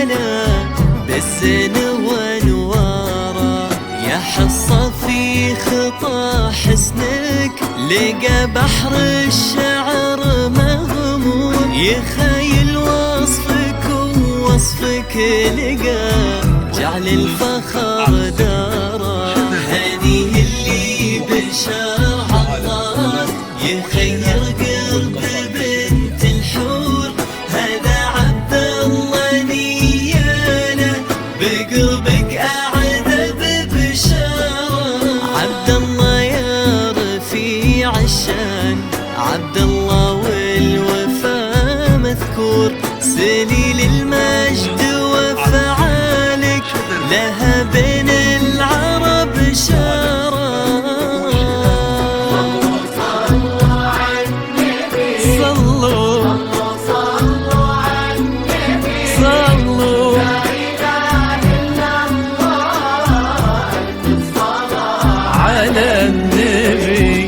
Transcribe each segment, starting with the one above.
هلا بالزين وانواره، يا حصة في خطى حسنك لقى بحر الشعر مغمور، يخيل وصفك ووصفك لقى جعل الفخر داره. هنيه اللي بشرع الله يخير قلب بنت الحور، هذا عبد الله نياله بقربك أعذب بشاره. عبد الله يا رفيع الشان، عبد الله والوفا مذكور، سليل المجد وفعالك لها بين العرب شارة. صلوا على النبي، صلوا صلوا على النبي، صلوا لا إله إلا الله، ألف صلاة على النبي.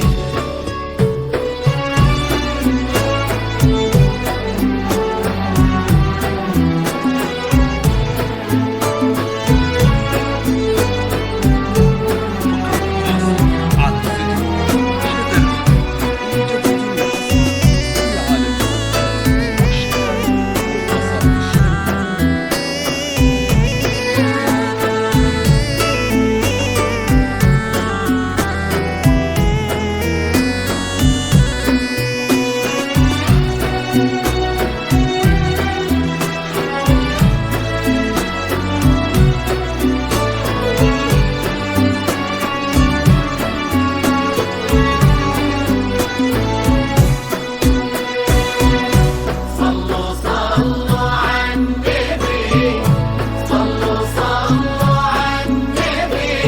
صلوا صلوا على النبي، صلوا صلوا على النبي،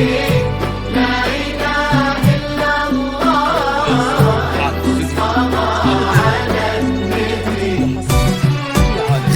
لا إله إلا الله، ألف صلاة على النبي.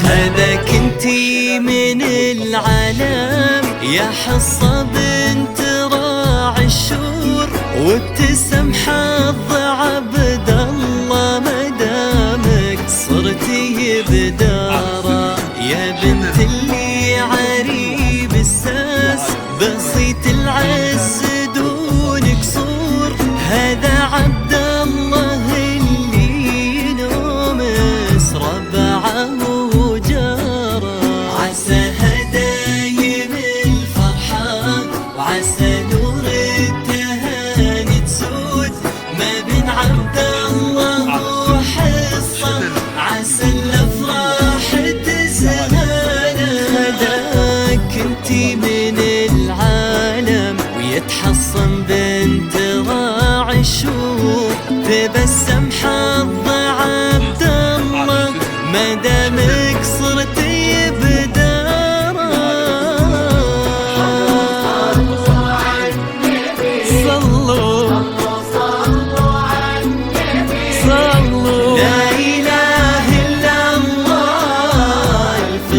هذاك انتي من العالم يا حصة بنت راعي الشور، وابتسم حظ عبد الله مدامك صرتي بداره. يا بنت اللي عريب الساس بسيط العز دون قصور، هذا عبد الله اللي نومس ربعه وجاره. عسى هدايم الفرحة وعسى نور التهاني تسود ما بين عبد الله وحصة، عسى الافراح تزهانا. هداك انتي من العالم ويتحصن بنت راعي الشور، تبسم حظ عبد الله ما دامك صرتي بداره. صلوا على النبي، صلوا صلوا على النبي، صلوا لا إله إلا الله، الف